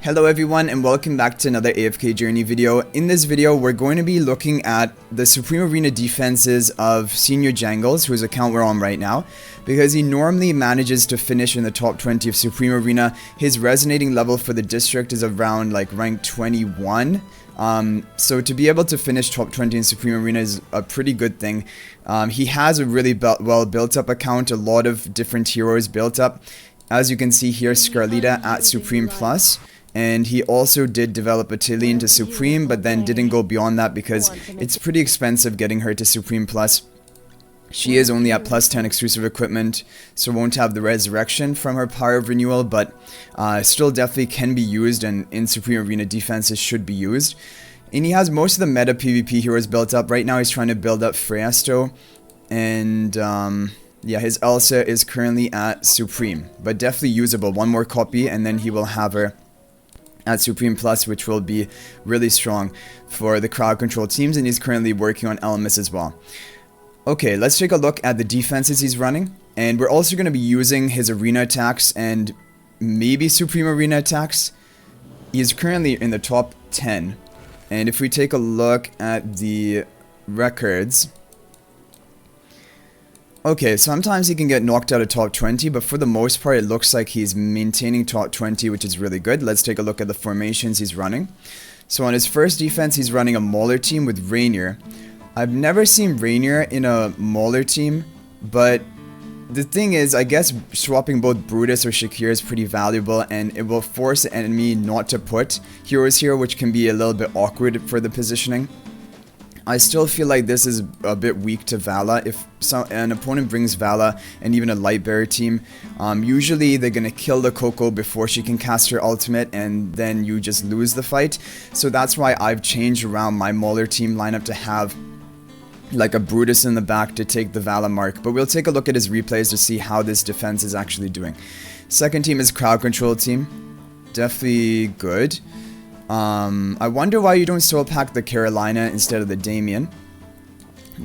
Hello everyone and welcome back to another AFK Journey video. In this video we're going to be looking at the Supreme Arena defenses of Senor Jangle, whose account we're on right now, because he normally manages to finish in the top 20 of Supreme Arena. His resonating level for the district is around like rank 21. So to be able to finish top 20 in Supreme Arena is a pretty good thing. He has a really well built up account, a lot of different heroes built up. As you can see here, Scarlita at Supreme Plus. And he also did develop Attilian to Supreme, but then didn't go beyond that because it's pretty expensive getting her to Supreme Plus. She is only at plus 10 exclusive equipment, so won't have the resurrection from her power of renewal, but still definitely can be used, and in Supreme Arena defenses should be used. And he has most of the meta PvP heroes built up. Right now he's trying to build up Freyasto, and yeah, his Elsa is currently at Supreme, but definitely usable. One more copy and then he will have her at Supreme Plus, which will be really strong for the crowd control teams, and he's currently working on Elmas as well. Okay, let's take a look at the defenses he's running, and we're also going to be using his arena attacks and maybe Supreme Arena attacks. He's currently in the top 10, and if we take a look at the records, okay, sometimes he can get knocked out of top 20, but for the most part it looks like he's maintaining top 20, which is really good. Let's take a look at the formations he's running. So on his first defense he's running a Mauler team with Rainier. I've never seen Rainier in a Mauler team, but the thing is, I guess swapping both Brutus or SHAKIR is pretty valuable, and it will force the enemy not to put heroes here, which can be a little bit awkward for the positioning. I still feel like this is a bit weak to Vala. If an opponent brings Vala and even a Lightbearer team, usually they're going to kill the Coco before she can cast her ultimate, and then you just lose the fight. So that's why I've changed around my Mauler team lineup to have like a Brutus in the back to take the Vala mark. But we'll take a look at his replays to see how this defense is actually doing. Second team is crowd control team. Definitely good. I wonder why you don't soul pack the Carolina instead of the Damien,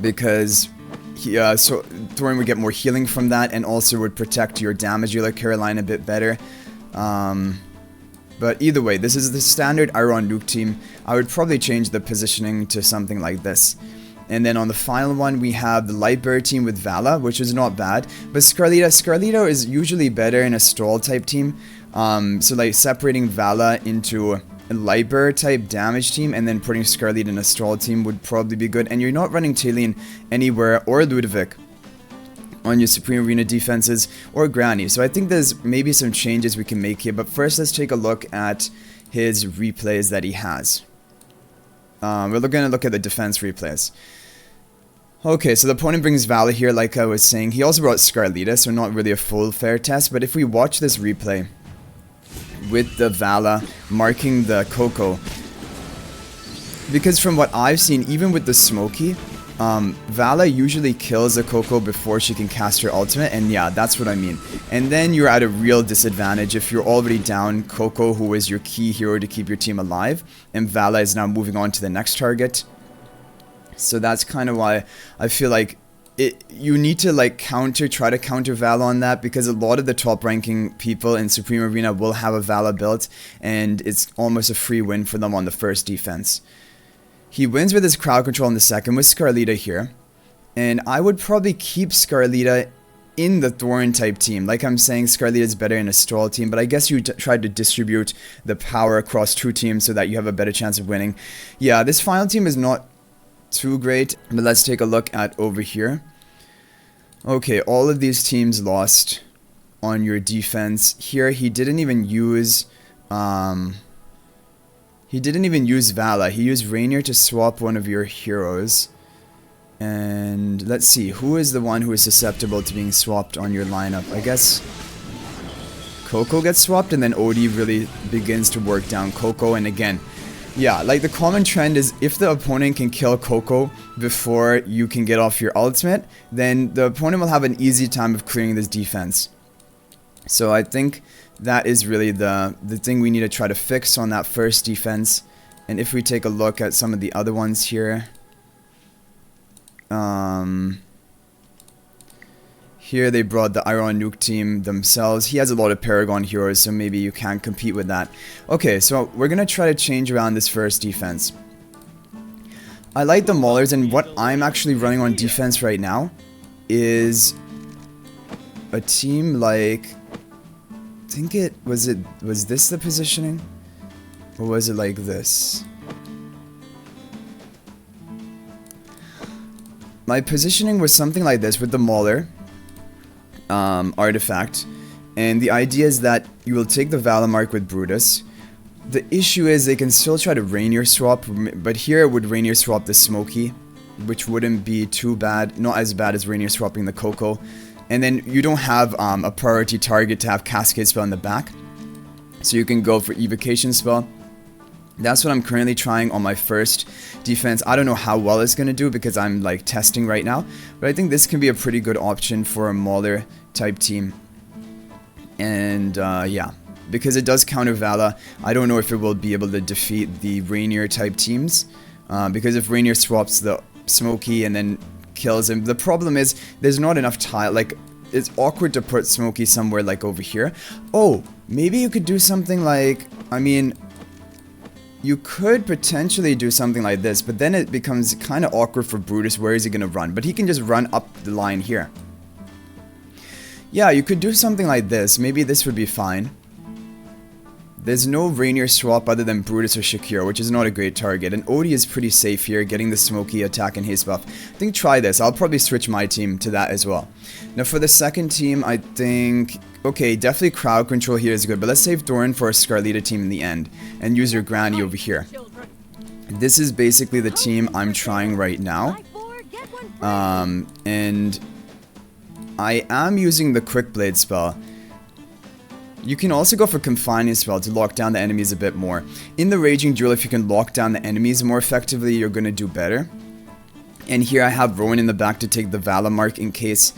because so Thorin would get more healing from that, and also would protect your damage dealer Carolina a bit better. But either way, this is the standard Iron Nuke team. I would probably change the positioning to something like this. And then on the final one, we have the Lightbearer team with Vala, which is not bad. But Scarlita is usually better in a stall type team. So like separating Vala into a Lightbearer type damage team and then putting Scarlita in a stall team would probably be good. And you're not running Talion anywhere, or Ludovic on your Supreme Arena defenses, or Granny. So I think there's maybe some changes we can make here. But first let's take a look at his replays that he has. We're going to look at the defense replays. Okay, so the opponent brings Vala here, like I was saying. He also brought Scarlita, so not really a full fair test. But if we watch this replay with the Vala marking the Coco, because from what I've seen, even with the Smoky, Vala usually kills the Coco before she can cast her ultimate, and yeah, that's what I mean. And then you're at a real disadvantage if you're already down Coco, who is your key hero to keep your team alive, and Vala is now moving on to the next target. So that's kind of why I feel like you need to like try to counter Vala on that, because a lot of the top ranking people in Supreme Arena will have a Vala built, and it's almost a free win for them on the first defense. He wins with his crowd control in the second with Scarlita here, and I would probably keep Scarlita in the Thorin type team. Like I'm saying, Scarlita is better in a stall team, but I guess you try to distribute the power across two teams so that you have a better chance of winning. Yeah, this final team is not too great, but let's take a look at over here. Okay, all of these teams lost on your defense. Here he didn't even use Vala. He used Rainier to swap one of your heroes. And let's see, who is the one who is susceptible to being swapped on your lineup? I guess Coco gets swapped, and then Odie really begins to work down Coco. And again, yeah, like the common trend is if the opponent can kill Coco before you can get off your ultimate, then the opponent will have an easy time of clearing this defense. So I think that is really the thing we need to try to fix on that first defense. And if we take a look at some of the other ones here, Here they brought the Iron Nuke team themselves. He has a lot of Paragon heroes, so maybe you can't compete with that. Okay, so we're gonna try to change around this first defense. I like the Maulers, and what I'm actually running on defense right now is a team like... I think was this the positioning? Or was it like this? My positioning was something like this with the Mauler artifact, and the idea is that you will take the Valamark with Brutus. The issue is they can still try to Rainier swap, but here it would Rainier swap the Smoky, which wouldn't be too bad, not as bad as Rainier swapping the Coco. And then you don't have a priority target to have Cascade spell in the back, so you can go for Evocation spell. That's what I'm currently trying on my first defense. I don't know how well it's going to do because I'm like testing right now, but I think this can be a pretty good option for a Mauler type team. And yeah, because it does counter Vala, I don't know if it will be able to defeat the Rainier type teams, because if Rainier swaps the Smoky and then kills him, the problem is there's not enough tile. Like, it's awkward to put Smoky somewhere like over here. Oh, maybe you could do something like, I mean, you could potentially do something like this, but then it becomes kind of awkward for Brutus. Where is he going to run? But he can just run up the line here. Yeah, you could do something like this. Maybe this would be fine. There's no Rainier swap other than Brutus or SHAKIR, which is not a great target. And Odie is pretty safe here, getting the Smoky attack and haste buff. I think try this. I'll probably switch my team to that as well. Now for the second team, I think... Okay, definitely crowd control here is good, but let's save Doran for a Scarlita team in the end. And use your Granny over here. This is basically the team I'm trying right now. And I am using the Quick Blade spell. You can also go for Confining spell to lock down the enemies a bit more. In the Raging Duel, if you can lock down the enemies more effectively, you're going to do better. And here I have Rowan in the back to take the Valamark in case...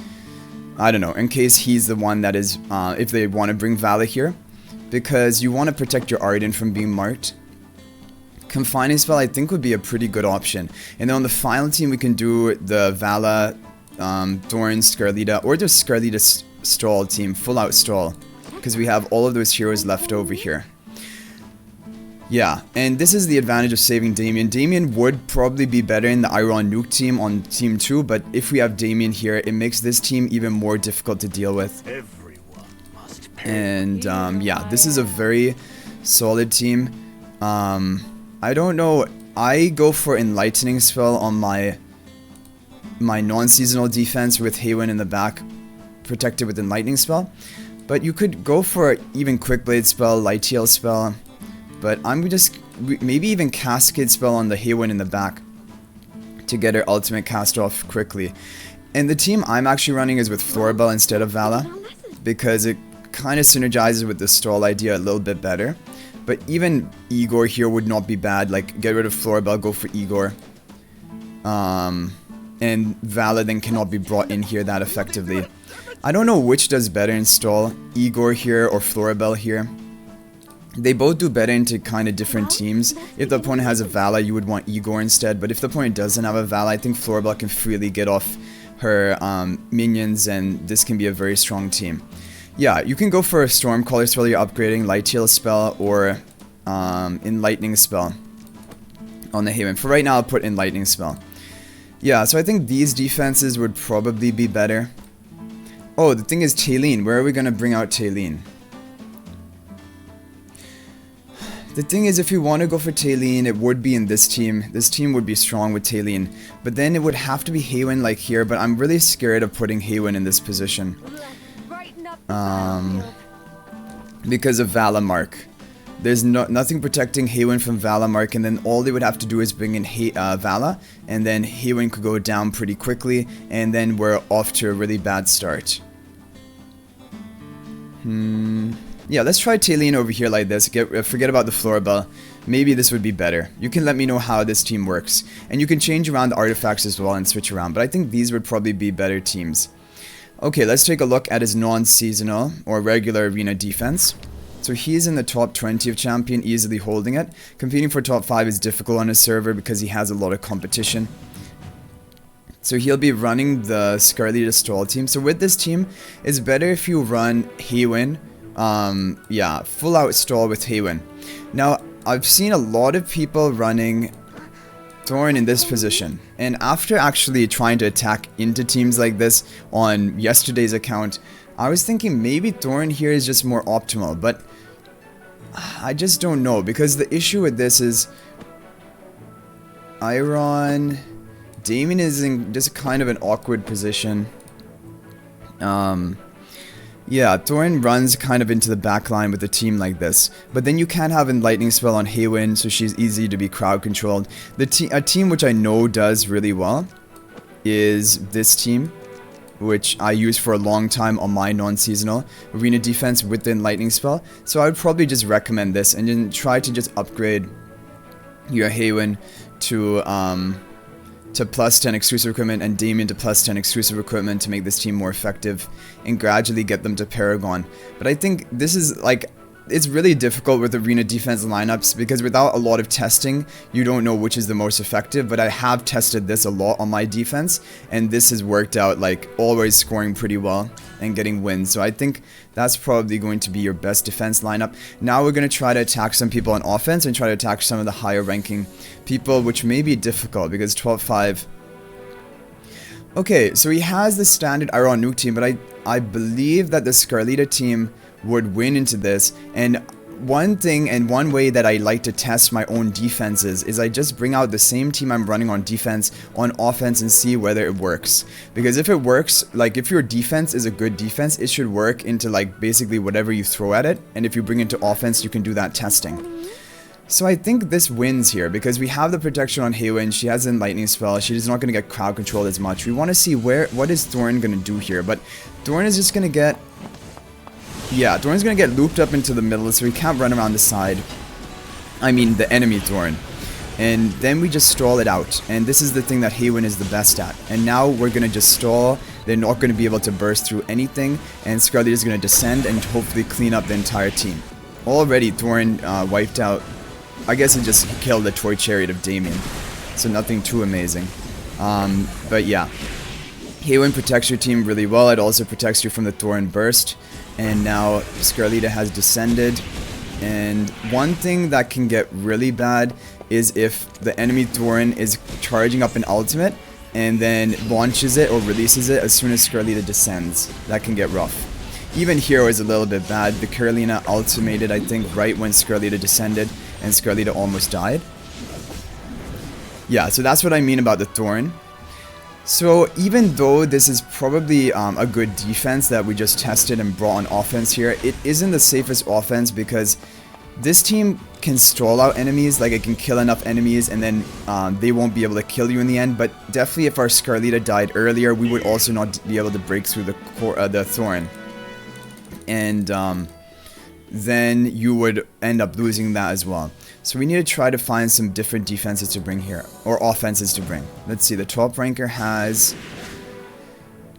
I don't know, in case he's the one that is... if they want to bring Vala here. Because you want to protect your Arden from being marked. Confining spell I think would be a pretty good option. And then on the final team we can do the Vala, Doran, Scarlita, or just Scarlita stall team, full out stall. Because we have all of those heroes left over here. Yeah, and this is the advantage of saving Damien. Damien would probably be better in the Iron Nuke team on team 2, but if we have Damien here, it makes this team even more difficult to deal with. And yeah, this is a very solid team. I don't know, I go for Enlightening spell on my non-seasonal defense with Haywin in the back, protected with Enlightening spell. But you could go for even Quick Blade spell, Light Heal spell, but I'm just maybe even Cascade spell on the Haywin in the back to get her ultimate cast off quickly. And the team I'm actually running is with Floribel instead of Vala, because it kind of synergizes with the stall idea a little bit better. But even Igor here would not be bad, like get rid of Floribel, go for Igor. And Vala then cannot be brought in here that effectively. I don't know which does better in stall, Igor here or Floribel here. They both do better into kind of different teams. If the opponent has a Vala, you would want Igor instead, but if the opponent doesn't have a Vala, I think Floribel can freely get off her minions, and this can be a very strong team. Yeah, you can go for a Stormcaller spell you're upgrading, Light Heal spell, or Enlightening spell on the Haven. For right now, I'll put Enlightening spell. Yeah, so I think these defenses would probably be better. Oh, the thing is Taylene. Where are we going to bring out Taylene? The thing is, if we want to go for Taylene, it would be in this team. This team would be strong with Taylene. But then it would have to be Haywin like here, but I'm really scared of putting Haywin in this position. Because of Valamark. There's nothing protecting Haywin from Valamark, and then all they would have to do is bring in Vala, and then Haywin could go down pretty quickly, and then we're off to a really bad start. Yeah, let's try Taylene over here like this. Forget about the Floribel. Maybe this would be better. You can let me know how this team works. And you can change around the artifacts as well and switch around, but I think these would probably be better teams. Okay, let's take a look at his non-seasonal or regular arena defense. So he's in the top 20 of champion, easily holding it. Competing for top 5 is difficult on his server because he has a lot of competition. So he'll be running the Scarlita stall team. So with this team, it's better if you run Haywin. Yeah, full out stall with Haywin. Now, I've seen a lot of people running Thorn in this position, and after actually trying to attack into teams like this on yesterday's account, I was thinking maybe Thorn here is just more optimal, but I just don't know, because the issue with this is Iron Damien is in just kind of an awkward position. Yeah, Thorn runs kind of into the back line with a team like this. But then you can't have a lightning spell on Haywin, so she's easy to be crowd controlled. A team which I know does really well is this team, which I used for a long time on my non-seasonal arena defense within lightning spell. So I would probably just recommend this and then try to just upgrade your Haywin to plus 10 exclusive equipment and Damien to plus 10 exclusive equipment to make this team more effective and gradually get them to Paragon. But I think this is like, it's really difficult with arena defense lineups because without a lot of testing, you don't know which is the most effective. But I have tested this a lot on my defense, and this has worked out, like always scoring pretty well and getting wins. So I think that's probably going to be your best defense lineup. Now we're going to try to attack some people on offense and try to attack some of the higher ranking people, which may be difficult because 12-5. Okay, so he has the standard Iron Nuke team, but I believe that the Scarlita team would win into this. And one thing and one way that I like to test my own defenses is I just bring out the same team I'm running on defense on offense and see whether it works. Because if it works, like if your defense is a good defense, it should work into like basically whatever you throw at it. And if you bring it to offense, you can do that testing. So I think this wins here because we have the protection on Haywin. She has a lightning spell. She's not going to get crowd controlled as much. We want to see what is Thorn going to do here. But Thorn is just going to get... Yeah, Thorn's going to get looped up into the middle, so he can't run around the side. I mean, the enemy Thorn. And then we just stall it out. And this is the thing that Haywin is the best at. And now we're going to just stall. They're not going to be able to burst through anything. And Scarlita is going to descend and hopefully clean up the entire team. Already, Thorn wiped out... I guess it just killed the toy chariot of Damien. So nothing too amazing. But yeah. Haywin protects your team really well. It also protects you from the Thorn burst. And now Scarlita has descended. And one thing that can get really bad is if the enemy Thorn is charging up an ultimate and then launches it or releases it as soon as Scarlita descends. That can get rough. Even here was a little bit bad. The Carolina ultimated, I think, right when Scarlita descended, and Scarlita almost died. Yeah, so that's what I mean about the Thorn. So even though this is probably a good defense that we just tested and brought on offense here, it isn't the safest offense because this team can stall out enemies, like it can kill enough enemies and then they won't be able to kill you in the end. But definitely if our Scarlita died earlier, we would also not be able to break through the Thorn. And then you would end up losing that as well. So we need to try to find some different defenses to bring here, or offenses to bring. Let's see, the top ranker has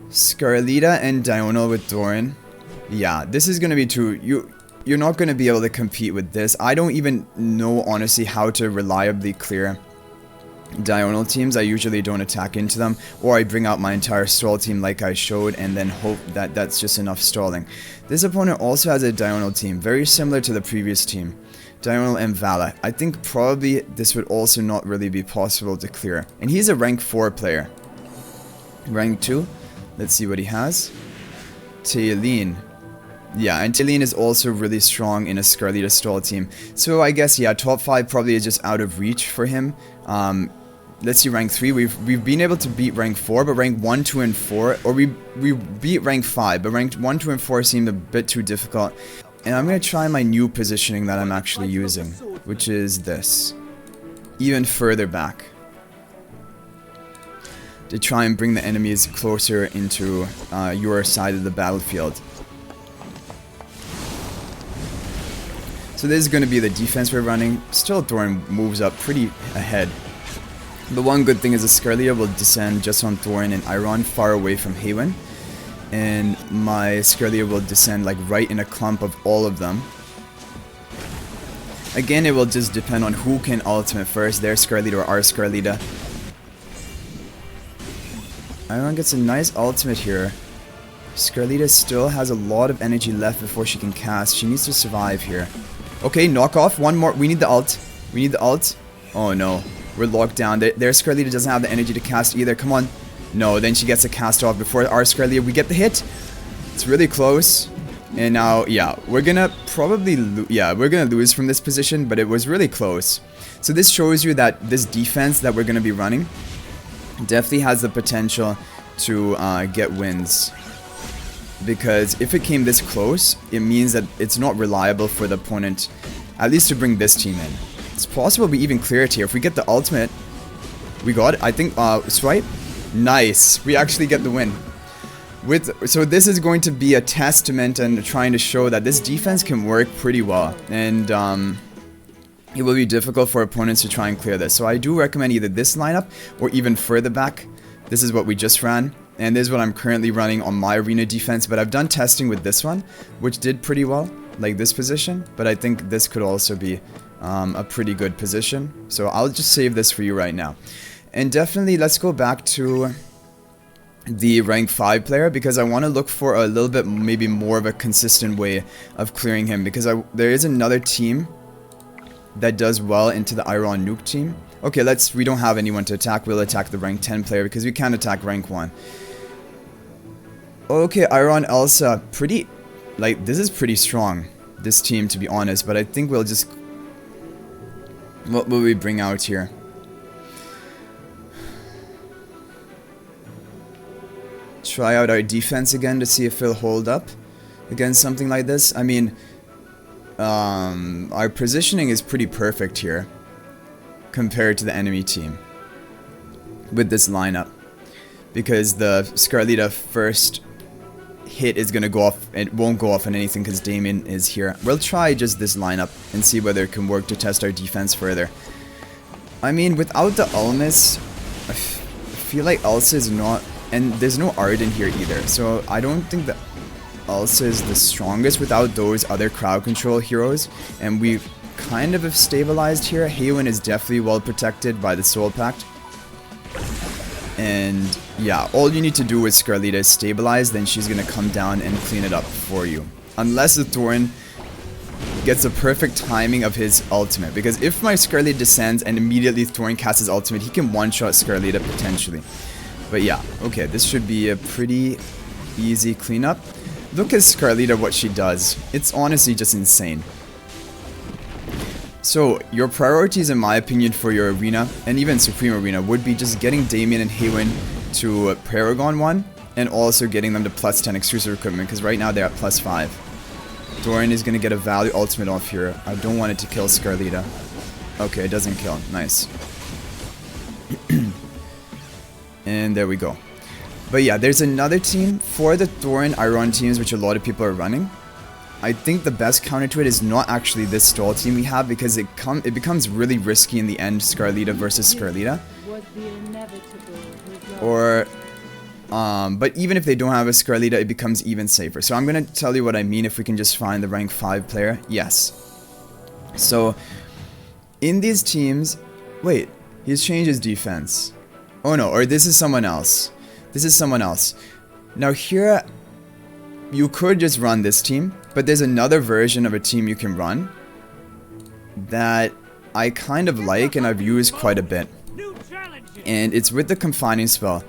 Scarlita and Diurnal with Doran. Yeah, this is going to be too... You're not going to be able to compete with this. I don't even know, honestly, how to reliably clear Diurnal teams. I usually don't attack into them, or I bring out my entire stall team like I showed and then hope that that's just enough stalling. This opponent also has a Diurnal team, very similar to the previous team. Diurnal and Vala. I think probably this would also not really be possible to clear. And he's a rank 4 player. Rank 2. Let's see what he has. Taeline. Yeah, and Taeline is also really strong in a Scarlita stall team. So I guess, yeah, top 5 probably is just out of reach for him. Let's see, rank 3. We've been able to beat rank 4, but rank 1, 2, and 4, or we beat rank 5, but rank 1, 2, and 4 seemed a bit too difficult. And I'm going to try my new positioning that I'm actually using, which is this. Even further back. To try and bring the enemies closer into your side of the battlefield. So this is going to be the defense we're running. Still, Thorn moves up pretty ahead. The one good thing is the Scarlita will descend just on Thorn and Iron far away from Haywin. And my Scarlita will descend like right in a clump of all of them. Again, it will just depend on who can ultimate first, their Scarlita or our Scarlita. Iron gets a nice ultimate here. Scarlita still has a lot of energy left before she can cast. She needs to survive here. Okay, knock off. One more. We need the ult. We need the ult. Oh no. We're locked down. Their Scarlita doesn't have the energy to cast either. Come on. No, then she gets a cast off before our Scarlita. We get the hit. It's really close. And now, yeah, we're gonna probably we're gonna lose from this position, but it was really close. So this shows you that this defense that we're gonna be running definitely has the potential to get wins. Because if it came this close, it means that it's not reliable for the opponent, at least to bring this team in. It's possible we even clear it here. If we get the ultimate, we got it. I think, swipe. Nice. We actually get the win. So this is going to be a testament and trying to show that this defense can work pretty well. And it will be difficult for opponents to try and clear this. So I do recommend either this lineup or even further back. This is what we just ran. And this is what I'm currently running on my arena defense. But I've done testing with this one, which did pretty well, like this position. But I think this could also be a pretty good position. So I'll just save this for you right now. And definitely let's go back to the rank 5 player, because I want to look for a little bit maybe more of a consistent way of clearing him, because there is another team that does well into the Iron Nuke team. Okay, we don't have anyone to attack. We'll attack the rank 10 player because we can't attack rank 1. Okay, Iron Elsa, this is pretty strong, this team, to be honest, but I think we'll just, what will we bring out here? Try out our defense again to see if it'll hold up against something like this. I mean, our positioning is pretty perfect here compared to the enemy team with this lineup, because the Scarlita first hit is gonna go off. It won't go off on anything because Damien is here. We'll try just this lineup and see whether it can work to test our defense further. I mean, without the Ulmus, I feel like Elsa is not, and there's no Arden here either, so I don't think that Elsa is the strongest without those other crowd control heroes, and we kind of have stabilized here. Haywin is definitely well protected by the Soul Pact. And yeah, all you need to do with Scarlita is stabilize, then she's gonna come down and clean it up for you. Unless the Thorin gets the perfect timing of his ultimate, because if my Scarlita descends and immediately Thorin casts his ultimate, he can one-shot Scarlita potentially. But yeah, okay, this should be a pretty easy cleanup. Look at Scarlita, what she does. It's honestly just insane. So, your priorities, in my opinion, for your arena, and even Supreme Arena, would be just getting Damien and Haywin to Paragon 1, and also getting them to plus 10 exclusive equipment, because right now they're at plus 5. Thorin is going to get a value ultimate off here. I don't want it to kill Scarlita. Okay, it doesn't kill. Nice. And there we go. But yeah, there's another team for the Thorin Iron teams, which a lot of people are running. I think the best counter to it is not actually this stall team we have, because it becomes really risky in the end, Scarlita versus Scarlita. Or, but even if they don't have a Scarlita, it becomes even safer. So I'm going to tell you what I mean if we can just find the rank 5 player. Yes. So, in these teams, wait, he's changed his defense. Oh no, or this is someone else. This is someone else. Now here, you could just run this team, but there's another version of a team you can run that I kind of like and I've used quite a bit. And it's with the confining spell.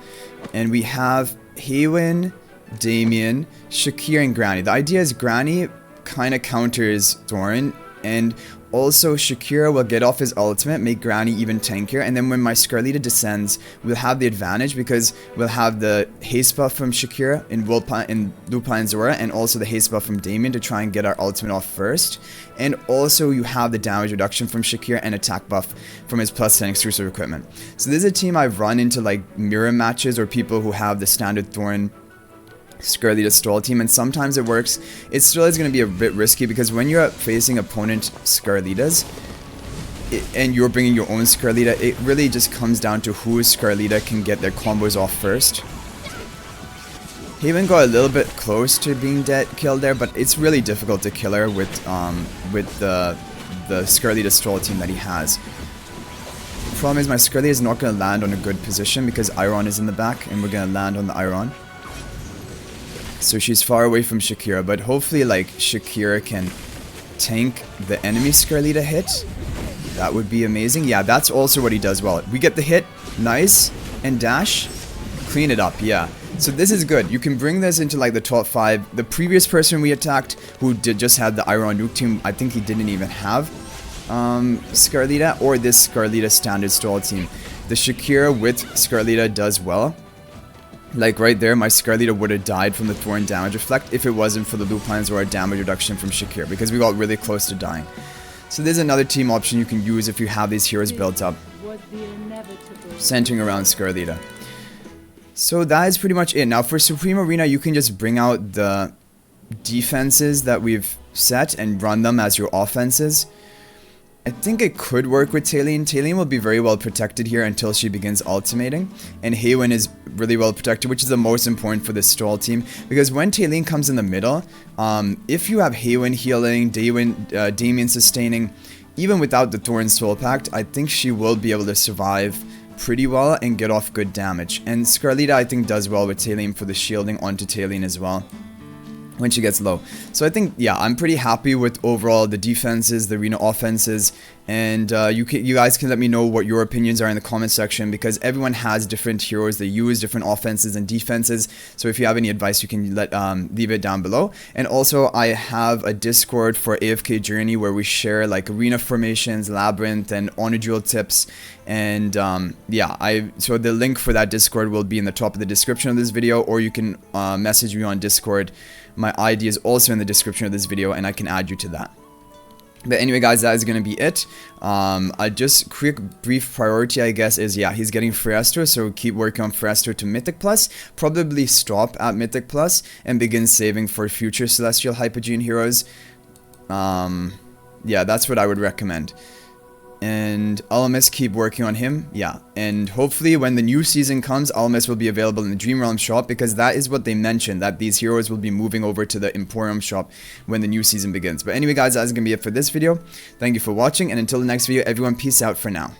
And we have Haywin, Damien, SHAKIR, and Granny. The idea is Granny kind of counters Thorin, and also SHAKIR will get off his ultimate, make Granny even tankier, and then when my Scarlita descends, we'll have the advantage because we'll have the haste buff from SHAKIR in Lupa and Zora, and also the haste buff from Damien to try and get our ultimate off first. And also you have the damage reduction from SHAKIR and attack buff from his plus 10 exclusive equipment. So this is a team I've run into like mirror matches or people who have the standard Thorin Scarlita stall team, and sometimes it works. It still is going to be a bit risky because when you're facing opponent Scarlitas and you're bringing your own Scarlita, it really just comes down to whose Scarlita can get their combos off first. He even got a little bit close to being killed there, but it's really difficult to kill her with the Scarlita stall team that he has. problem is my Scarlita is not going to land on a good position because Iron is in the back and we're going to land on the Iron. So she's far away from SHAKIR, but hopefully like SHAKIR can tank the enemy Scarlita hit. That would be amazing. Yeah, that's also what he does well. We get the hit, nice, and dash, clean it up, yeah. So this is good. You can bring this into like the top 5. The previous person we attacked who just had the Iron nuke team, I think he didn't even have Scarlita, or this Scarlita standard stall team. The SHAKIR with Scarlita does well. Like right there, my Scarlita would have died from the Thorn damage effect if it wasn't for the loop lines or a damage reduction from SHAKIR, because we got really close to dying. So there's another team option you can use if you have these heroes built up, centering around Scarlita. So that is pretty much it. Now for Supreme Arena, you can just bring out the defenses that we've set and run them as your offenses. I think it could work with Talene. Talene will be very well protected here until she begins ultimating. And Haywin is really well protected, which is the most important for this stall team. Because when Talene comes in the middle, if you have Haywin healing, Damien sustaining, even without the Thorn Soul Pact, I think she will be able to survive pretty well and get off good damage. And Scarlita, I think, does well with Talene for the shielding onto Talene as well when she gets low. So I think, yeah, I'm pretty happy with overall the defenses, the arena offenses, and you guys can let me know what your opinions are in the comment section, because everyone has different heroes. They use different offenses and defenses, so if you have any advice, you can leave it down below. And also, I have a Discord for AFK Journey where we share like arena formations, labyrinth, and honor duel tips. And yeah, so the link for that Discord will be in the top of the description of this video, or you can message me on Discord. My ID is also in the description of this video, and I can add you to that. But anyway, guys, that is going to be it. Just quick, brief priority, I guess, is, yeah, he's getting Firesto, so keep working on Firesto to Mythic Plus. Probably stop at Mythic Plus and begin saving for future Celestial Hypogean heroes. Yeah, that's what I would recommend. And Alamis, keep working on him, yeah. And hopefully when the new season comes, Alamis will be available in the Dream Realm shop, because that is what they mentioned, that these heroes will be moving over to the Emporium shop when the new season begins. But anyway, guys, that's going to be it for this video. Thank you for watching, and until the next video, everyone, peace out for now.